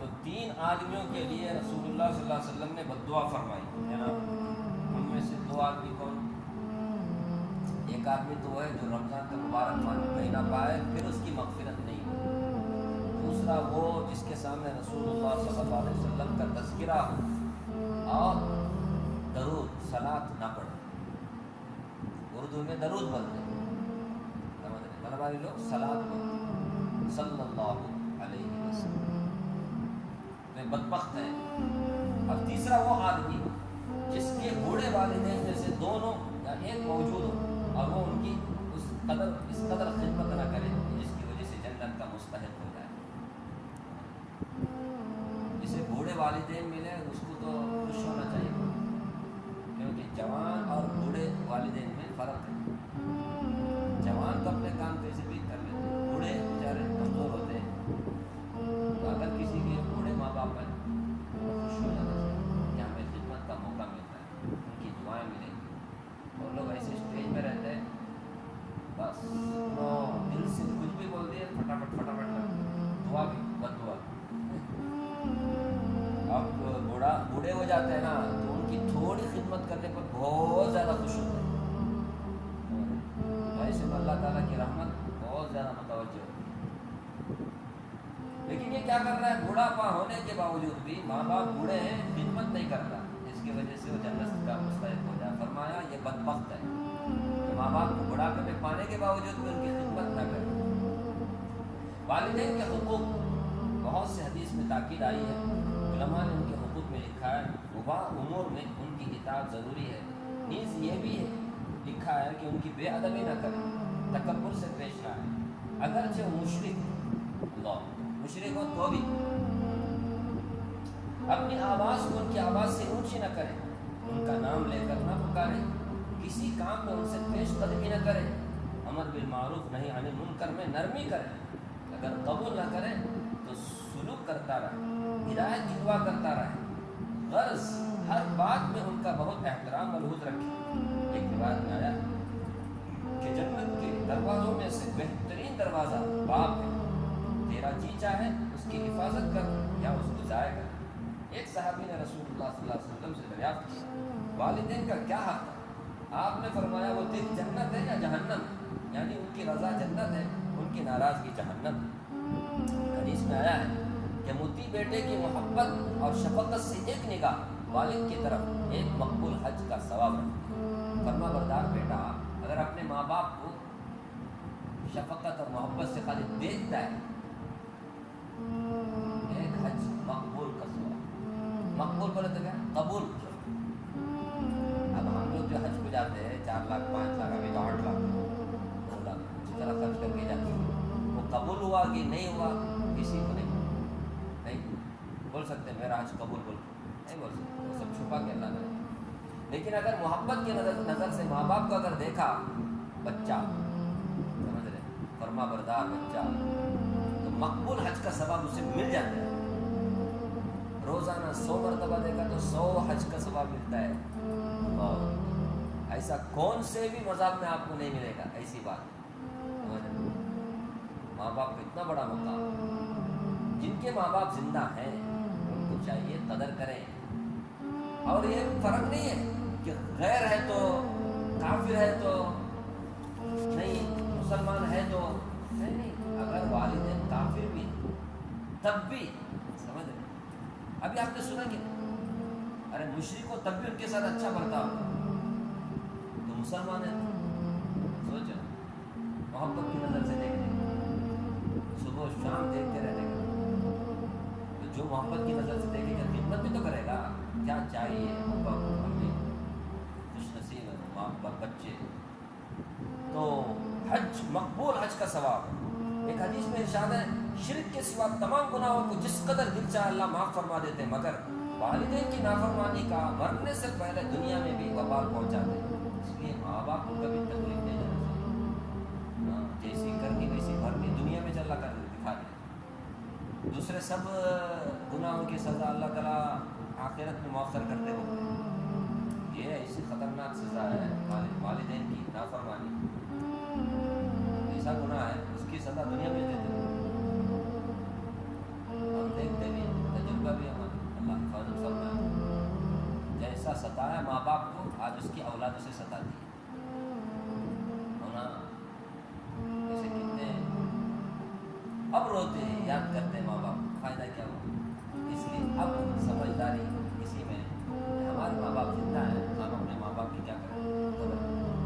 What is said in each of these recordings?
تو 3 آدمیوں کے لیے رسول اللہ صلی اللہ علیہ وسلم نے بد دعا فرمائی ہے نا. ان میں سے 2 آدمی کون؟ ایک آدمی تو وہ ہے جو رمضان کا مبارک مہینہ پائے پھر اس کی مغفرت نہیں ہو. دوسرا وہ جس کے سامنے رسول اللہ صلی اللہ علیہ وسلم کا تذکرہ ہو اور درود صلاۃ نہ پڑھے. اردو میں درود بولتے ہیں، سمجھ رہے مطلب والے لوگ صلاۃ پڑھتے صلی اللہ علیہ وسلم. میں بدبخت ہے. اور تیسرا وہ آدمی جس کے بوڑھے والدین میں سے دونوں یا ایک موجود ہو اور وہ ان کی اس قدر خدمت نہ کرے جس کی وجہ سے جنت کا مستحق ہو جائے. جسے بوڑھے والدین ملے اس کو تو خوش ہونا چاہیے، کیونکہ جوان اور بوڑھے والدین میں فرق ہے. جوان تو اپنے کام کیسے بھی کر لیتے ہیں، بوڑھے بیچارے کمزور ہوتے ہیں. تو اگر کسی کے بوڑھے ماں باپ ہیں تو خوش ہو جانا چاہیے کہ ہمیں خدمت کا موقع ملتا ہے، ان کی دعائیں ملیں. اور لوگ ایسے اسٹیج میں رہتے ہیں بس دل سے کچھ بھی بول دیے فٹافٹ دعا بھی بد دعا. اب بوڑھے ہو جاتے ہیں نا تو ان کی تھوڑی خدمت کرنے پر بہت زیادہ خوش ہوتے ہیں. ایسے میں اللہ تعالیٰ کی رحمت بہت زیادہ متوجہ ہوتی ہے. لیکن یہ کیا کر رہا ہے؟ بوڑھاپا ہونے کے باوجود بھی ماں باپ بوڑھے ہیں، خدمت نہیں کرتا، اس کی وجہ سے وہ جنت کا مستحق ہو جائے. فرمایا یہ بدبخت ہے کہ ماں باپ کو بڑھاپے میں پانے کے باوجود بھی ان کی خدمت نہ کرے. والدین کے حقوق بہت سے حدیث میں تاکید آئی ہے. علماء نے ان کے حقوق میں لکھا ہے مباح امور میں ان کی اطاعت ضروری ہے. نیز یہ بھی ہے لکھا ہے کہ ان کی بے ادبی نہ کریں، تکبر سے پیش نہ آئے. اگرچہ وہ مشرک ہو تو بھی اپنی آواز کو ان کی آواز سے اونچی نہ کریں، ان کا نام لے کر نہ پکاریں، کسی کام میں ان سے پیش قدمی نہ کریں، امر بالمعروف نہی عن المنکر میں نرمی کریں. اگر قبول نہ کریں تو سلوک کرتا رہے، ہدایت کی دعا کرتا رہے. غرض ہر بات میں ان کا بہت احترام ملحوظ رکھیں. ایک روایت میں آیا کہ جنت کے دروازوں میں سے بہترین دروازہ باپ ہے، تیرا جی چاہے اس کی حفاظت کر یا اس کو ضائع کر. ایک صحابی نے رسول اللہ صلی اللہ علیہ وسلم سے دریافت کیا والدین کا کیا حق ہے؟ آپ نے فرمایا وہ تیری جنت ہے یا جہنم ہے، یعنی ان کی رضا جنت ہے، ان کی ناراضگی جہنم ہے. حدیث میں آیا ہے کہ مطیع بیٹے کی محبت اور شفقت سے ایک نگاہ والد کی طرف ایک مقبول حج کا ثواب ہے. فرما بردار بیٹا اگر اپنے ماں باپ کو شفقت اور محبت سے خالی دیکھتا ہے ایک حج مقبول کا ثواب. مقبول بولے تو کیا؟ قبول. اب ہم لوگ جو حج کو جاتے ہیں 4 لاکھ 5 لاکھ ابھی تو 8 لاکھ 2 لاکھ اسی طرح خرچ کر کے جاتے ہیں. وہ قبول ہوا کہ نہیں ہوا کسی کو نہیں بول سکتے میرا حج قبول نہیں بول سکتے، وہ سب چھپا کے اللہ نے. لیکن اگر محبت کی نظر سے ماں باپ کو اگر دیکھا بچہ، سمجھ رہے فرما بردار بچہ، تو مقبول حج کا ثواب اسے مل جاتا ہے. روزانہ 100 مرتبہ دیکھا تو 100 حج کا ثواب ملتا ہے. اور ایسا کون سے بھی مذہب میں آپ کو نہیں ملے گا ایسی بات. ماں باپ کو اتنا بڑا مقام، جن کے ماں باپ زندہ ہیں ان کو چاہیے قدر کریں. اور یہ فرق نہیں ہے کہ غیر ہے تو کافر ہے تو نہیں، مسلمان ہے تو نہیں. اگر والدین کافر بھی تب بھی سمجھ رہے. ابھی آپ نے سنا کہ ارے مشرک ہو تب بھی ان کے ساتھ اچھا برتاؤ تو مسلمان ہے. سوچو محبت کی نظر سے دیکھنے کا، صبح شام دیکھتے رہنے کا. تو جو محبت کی نظر سے دیکھے گا خدمت بھی تو کرے گا. کیا چاہیے امی خوش نصیب ہے ماں باپ بچے. تو حج مقبول حج کا ثواب. ایک حدیث میں ارشاد ہے شرک کے سوا تمام گناہوں کو جس قدر دل چاہے اللہ معاف فرما دیتے، مگر والدین کی نافرمانی کا مرنے سے پہلے دنیا میں بھی وبال پہنچاتے. اس لیے ماں باپ کو کبھی تکلیف نہیں دینا چاہیے. جیسی کرنی ویسی بھرنی دنیا میں چل کر دکھا دے. دوسرے سب گناہوں کی سزا اللہ تعالیٰ آخرت میں مؤخر کرتے ہوتے ہیں. یہ ایسی خطرناک سزا ہے والدین کی نافرمانی. ایسا گناہ ہے اس کی سزا دنیا میں دیتے ہیں. ہم دیکھتے بھی ستایا ماں باپ کو آج اس کی اولاد اسے ستاتی ہے ہونا. ایسے کتنے اب روتے ہیں, یاد کرتے ہیں ماں باپ, فائدہ کیا ہوا؟ اس لیے اب سمجھداری اسی میں ہمارے ماں باپ زندہ ہیں, ہم اپنے ماں باپ کی کیا کریں,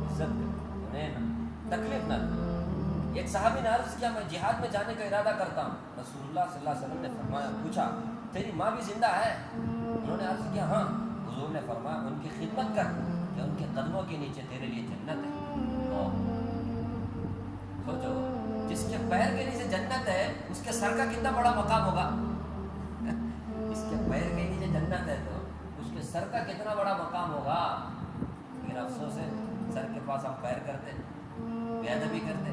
عزت کریں, انہیں تکلیف نہ دیں. ایک صحابی نے عرض کیا, میں جہاد میں جانے کا ارادہ کرتا ہوں. رسول اللہ صلی اللہ علیہ وسلم نے فرمایا, پوچھا تیری ماں بھی زندہ ہے؟ انہوں نے عرض کیا ہاں. حضور نے فرمایا ان کی خدمت کر کہ ان کے قدموں کے نیچے تیرے لیے جنت ہے. سوچو, جس کے پیر کے نیچے جنت ہے اس کے سر کا کتنا بڑا مقام ہوگا. اس کے پیر کے نیچے جنت ہے تو اس کے سر کا کتنا بڑا مقام ہوگا. لیکن افسوس ہے سر کے پاس ہم پیر کرتے, بے ادبی کرتے,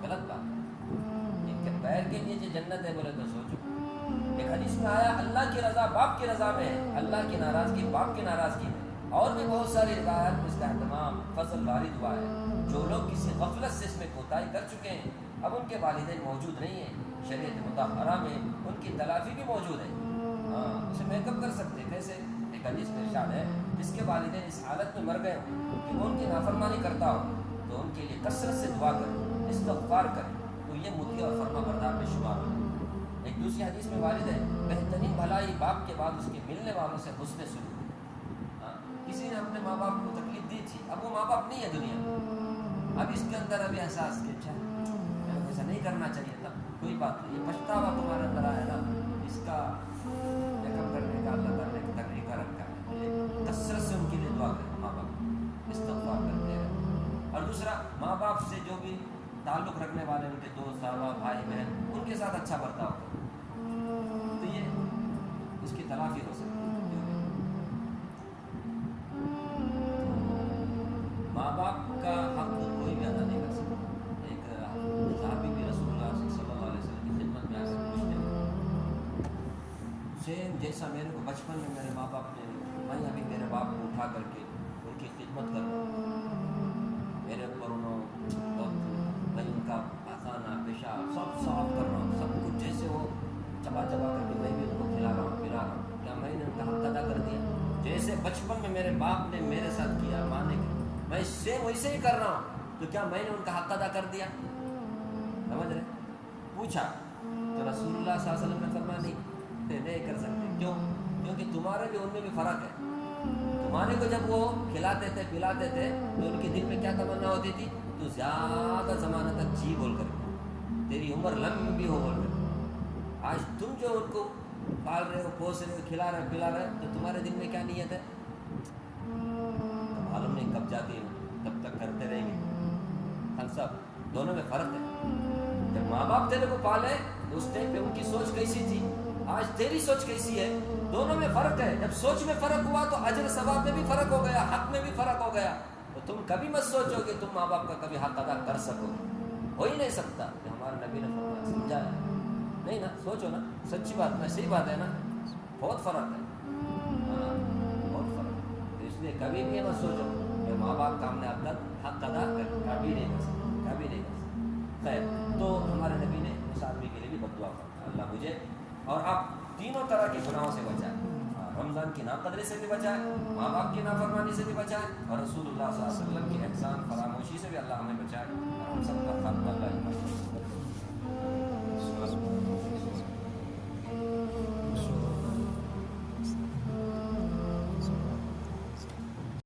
غلط بات. ان کے پیر کے نیچے جنت ہے بولے تو سوچو. ایک حدیث میں آیا اللہ کی رضا باپ کی رضا میں ہے, اللہ کی ناراضگی باپ کی ناراضگی میں. اور بھی بہت ساری روایات میں اس کا اہتمام فضل وارد ہوا ہے. جو لوگ کسی غفلت سے اس میں کوتاہی کر چکے ہیں, اب ان کے والدین موجود نہیں ہیں, شریعت مطہرہ میں ان کی تلافی بھی موجود ہے. ہاں, اسے میک اپ کر سکتے. کیسے؟ ایک حدیث میں ارشاد ہے, جس کے والدین اس حالت میں مر گئے ہوں کہ وہ ان کی نافرمانی کرتا ہو تو ان کے لیے کثرت سے دعا کریں, استغفار کریں, تو یہ مطیع اور فرما بردار میں شمار ہو. ایک دوسری حدیث میں وارد ہے, بہترین بھلائی باپ کے بعد اس کے ملنے والوں سے حسن سلوک. کسی نے اپنے ماں باپ کو تکلیف دی تھی, اب وہ ماں باپ نہیں ہے دنیا میں, اب اس کے اندر ابھی احساس کہ اچھا ایسا نہیں کرنا چاہیے تھا, کوئی بات نہیں, یہ پچھتاوا تمہارے اندر آیا نا, اس کا بیک اپ کرنے کا, اللہ کرنے کا طریقہ رکھا ہے. کثرت سے ان کے لیے دعا کریں, ماں باپ استغفار کرتے رہیں. اور دوسرا, ماں باپ سے جو بھی تعلق رکھنے والے ان کے دوست صاحب بھائی بہن, ان کے ساتھ اچھا برتاؤ کریں, تو یہ اس کی تلافی ہو سکتی ہے. ماں باپ کا حق کوئی بھی ادا نہیں کر سکتا. ایک صحابی بھی رسول اللہ صلی اللہ علیہ وسلم کی خدمت میں آ کر پوچھتے ہیں, سیم جیسا میرے کو بچپن میں میرے ماں باپ نے, میں ابھی میرے باپ کو اٹھا کر کے ان کی خدمت کر رہا ہوں, میرے اوپر انہوں میں ان کا کھانا پیشاب سب صاف کر رہا ہوں, سب کچھ جیسے وہ چبا چبا کر کے میں بھی ان کو کھلا رہا ہوں, پلا رہا ہوں. کیا میں نے ان کا حق ادا کر دیا؟ جیسے بچپن میں میرے باپ نے میرے ساتھ کیا مانے کے, میں سیم ویسے ہی کر رہا ہوں, تو کیا میں نے ان کا حق ادا کر دیا؟ سمجھ رہے؟ پوچھا تو رسول اللہ صلی اللہ علیہ وسلم نے فرمایا نہیں کر سکتے. کیوں؟ کیونکہ تمہارے بھی ان میں بھی فرق ہے. تمہارے کو جب وہ کھلاتے تھے پلاتے تھے تو ان کے دل میں کیا تمنا ہوتی تھی, تو زیادہ زمانہ تک جی بول کر, تیری عمر لمبی ہو بول کر. آج تم جو ان کو پال رہے ہو, پوس رہے ہو, کھلا رہے ہو, پلا رہے ہو, تو تمہارے دل میں کیا نیت ہے؟ معلوم نہیں کب جاتی ہے, تب تک کرتے رہیں گے. ہم سب دونوں میں فرق ہے. جب ماں باپ تیرے کو پالے تو اس ٹائم پہ ان کی سوچ کیسی تھی, آج تیری سوچ کیسی ہے, دونوں میں فرق ہے. جب سوچ میں فرق ہوا تو اجر ثواب میں بھی فرق ہو گیا, حق میں بھی فرق ہو گیا. تو تم کبھی مت سوچو کہ تم ماں باپ کا کبھی حق ادا کر سکو, ہو ہی نہیں سکتا. کہ ہمارے نبی نے فرمایا, سمجھایا نہیں نا, سوچو نا, سچی بات ہے, صحیح بات ہے نا, بہت فرق ہے, بہت فرق ہے. اس لیے کبھی بھی مت سوچو کہ ماں باپ کا ہم نے اب تک حق ادا کبھی نہیں کر سکتے, کبھی نہیں کر سکتے. خیر, تو ہمارے نبی نے اس آدمی کے لیے بھی بد دعا فرمایا, اللہ مجھے اور آپ تینوں طرح کے گناہوں سے بچائے, رمضان کی ناقدری سے بھی بچائے, ماں باپ کی نافرمانی سے بھی بچائے, اور رسول اللہ صلی اللہ علیہ وسلم کی احسان فراموشی سے بھی اللہ ہمیں بچائے, اور ہم سب کا خاتمہ اللہ